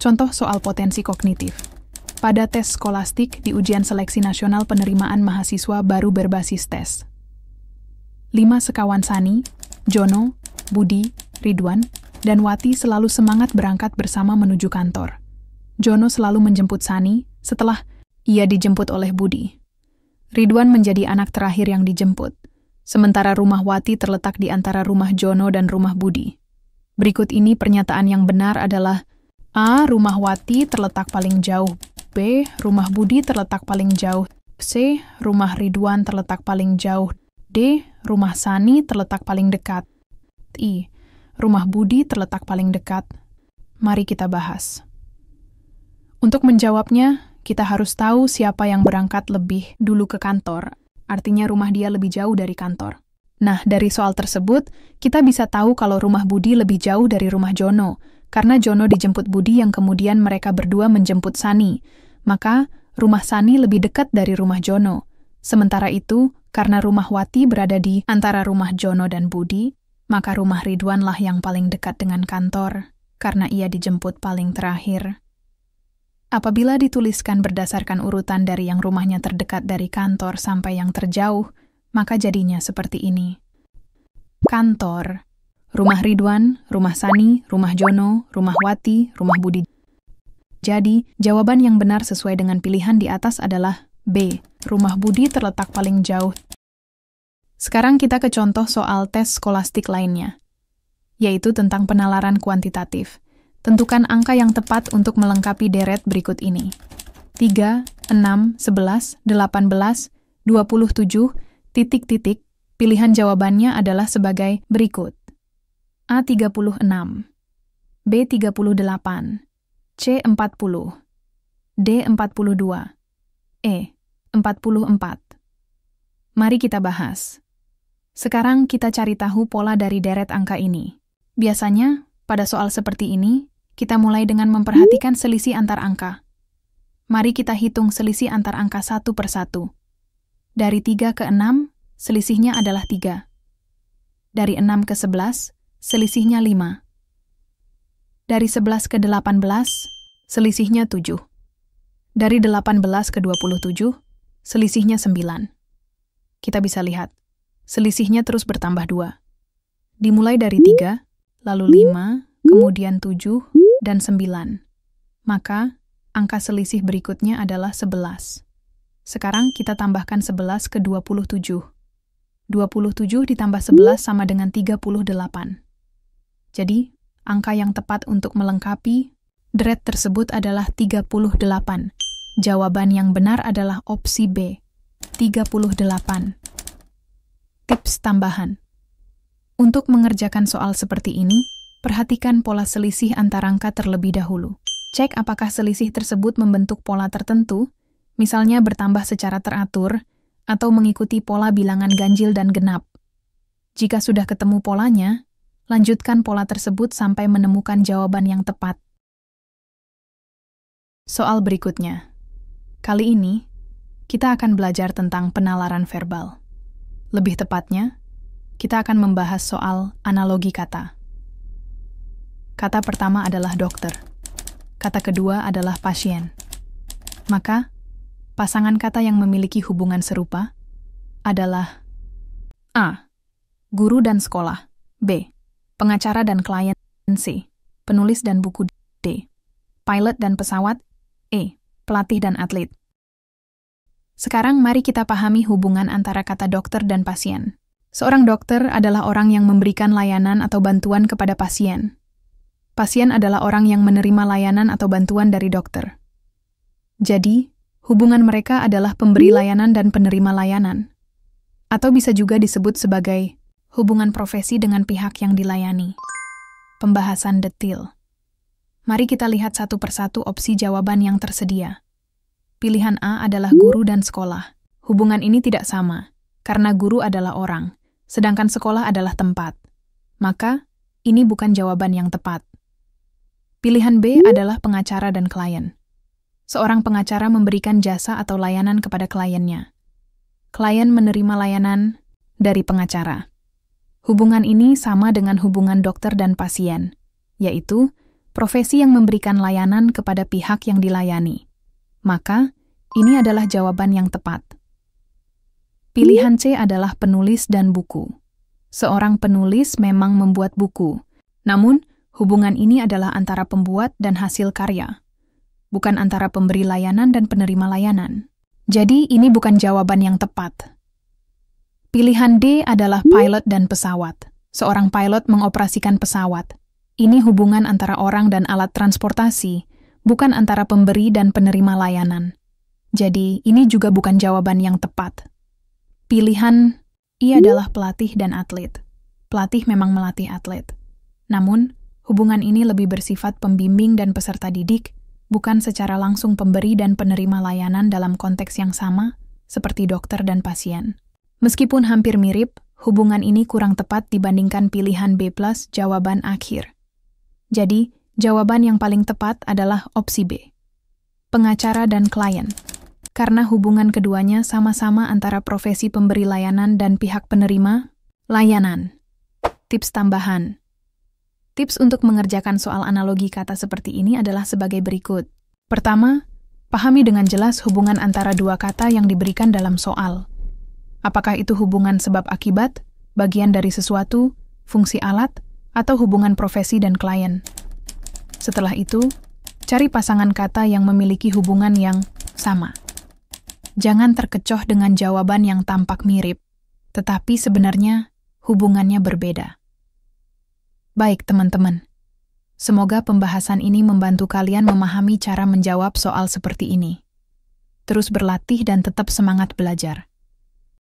Contoh soal potensi kognitif. Pada tes skolastik di ujian seleksi nasional penerimaan mahasiswa baru berbasis tes. 5 sekawan Sani, Jono, Budi, Ridwan, dan Wati selalu semangat berangkat bersama menuju kantor. Jono selalu menjemput Sani setelah ia dijemput oleh Budi. Ridwan menjadi anak terakhir yang dijemput, sementara rumah Wati terletak di antara rumah Jono dan rumah Budi. Berikut ini pernyataan yang benar adalah A. Rumah Wati terletak paling jauh. B. Rumah Budi terletak paling jauh. C. Rumah Ridwan terletak paling jauh. D. Rumah Sani terletak paling dekat. I. Rumah Budi terletak paling dekat. Mari kita bahas. Untuk menjawabnya, kita harus tahu siapa yang berangkat lebih dulu ke kantor. Artinya rumah dia lebih jauh dari kantor. Nah, dari soal tersebut, kita bisa tahu kalau rumah Budi lebih jauh dari rumah Jono, karena Jono dijemput Budi yang kemudian mereka berdua menjemput Sani. Maka, rumah Sani lebih dekat dari rumah Jono. Sementara itu, karena rumah Wati berada di antara rumah Jono dan Budi, maka rumah Ridwanlah yang paling dekat dengan kantor, karena ia dijemput paling terakhir. Apabila dituliskan berdasarkan urutan dari yang rumahnya terdekat dari kantor sampai yang terjauh, maka jadinya seperti ini. Kantor, rumah Ridwan, rumah Sani, rumah Jono, rumah Wati, rumah Budi. Jadi, jawaban yang benar sesuai dengan pilihan di atas adalah B. Rumah Budi terletak paling jauh. Sekarang kita ke contoh soal tes skolastik lainnya, yaitu tentang penalaran kuantitatif. Tentukan angka yang tepat untuk melengkapi deret berikut ini. 3, 6, 11, 18, 27, titik-titik. Pilihan jawabannya adalah sebagai berikut. A. 36, B. 38, C. 40, D. 42, E. 44. Mari kita bahas. Sekarang kita cari tahu pola dari deret angka ini. Biasanya, pada soal seperti ini, kita mulai dengan memperhatikan selisih antar angka. Mari kita hitung selisih antar angka satu per satu. Dari 3 ke 6, selisihnya adalah 3. Dari 6 ke 11, selisihnya 5. Dari 11 ke 18, selisihnya 7. Dari 18 ke 27, selisihnya 9. Kita bisa lihat, selisihnya terus bertambah 2. Dimulai dari 3, lalu 5, kemudian 7, dan 9. Maka, angka selisih berikutnya adalah 11. Sekarang kita tambahkan 11 ke 27. 27 ditambah 11 sama dengan 38. Jadi, angka yang tepat untuk melengkapi deret tersebut adalah 38. Jawaban yang benar adalah opsi B, 38. Tips tambahan. Untuk mengerjakan soal seperti ini, perhatikan pola selisih antar angka terlebih dahulu. Cek apakah selisih tersebut membentuk pola tertentu, misalnya bertambah secara teratur, atau mengikuti pola bilangan ganjil dan genap. Jika sudah ketemu polanya, lanjutkan pola tersebut sampai menemukan jawaban yang tepat. Soal berikutnya. Kali ini, kita akan belajar tentang penalaran verbal. Lebih tepatnya, kita akan membahas soal analogi kata. Kata pertama adalah dokter. Kata kedua adalah pasien. Maka, pasangan kata yang memiliki hubungan serupa adalah A. Guru dan sekolah. B. Pengacara dan klien. C. Penulis dan buku. D. Pilot dan pesawat. E. Pelatih dan atlet. Sekarang mari kita pahami hubungan antara kata dokter dan pasien. Seorang dokter adalah orang yang memberikan layanan atau bantuan kepada pasien. Pasien adalah orang yang menerima layanan atau bantuan dari dokter. Jadi, hubungan mereka adalah pemberi layanan dan penerima layanan. Atau bisa juga disebut sebagai hubungan profesi dengan pihak yang dilayani. Pembahasan detil. Mari kita lihat satu persatu opsi jawaban yang tersedia. Pilihan A adalah guru dan sekolah. Hubungan ini tidak sama, karena guru adalah orang, sedangkan sekolah adalah tempat. Maka, ini bukan jawaban yang tepat. Pilihan B adalah pengacara dan klien. Seorang pengacara memberikan jasa atau layanan kepada kliennya. Klien menerima layanan dari pengacara. Hubungan ini sama dengan hubungan dokter dan pasien, yaitu profesi yang memberikan layanan kepada pihak yang dilayani. Maka, ini adalah jawaban yang tepat. Pilihan C adalah penulis dan buku. Seorang penulis memang membuat buku, namun hubungan ini adalah antara pembuat dan hasil karya, bukan antara pemberi layanan dan penerima layanan. Jadi, ini bukan jawaban yang tepat. Pilihan D adalah pilot dan pesawat. Seorang pilot mengoperasikan pesawat. Ini hubungan antara orang dan alat transportasi, bukan antara pemberi dan penerima layanan. Jadi, ini juga bukan jawaban yang tepat. Pilihan I adalah pelatih dan atlet. Pelatih memang melatih atlet. Namun, hubungan ini lebih bersifat pembimbing dan peserta didik, bukan secara langsung pemberi dan penerima layanan dalam konteks yang sama, seperti dokter dan pasien. Meskipun hampir mirip, hubungan ini kurang tepat dibandingkan pilihan B+, jawaban akhir. Jadi, jawaban yang paling tepat adalah opsi B. Pengacara dan klien. Karena hubungan keduanya sama-sama antara profesi pemberi layanan dan pihak penerima layanan. Tips tambahan. Tips untuk mengerjakan soal analogi kata seperti ini adalah sebagai berikut. Pertama, pahami dengan jelas hubungan antara dua kata yang diberikan dalam soal. Apakah itu hubungan sebab akibat, bagian dari sesuatu, fungsi alat, atau hubungan profesi dan klien? Setelah itu, cari pasangan kata yang memiliki hubungan yang sama. Jangan terkecoh dengan jawaban yang tampak mirip, tetapi sebenarnya hubungannya berbeda. Baik, teman-teman. Semoga pembahasan ini membantu kalian memahami cara menjawab soal seperti ini. Terus berlatih dan tetap semangat belajar.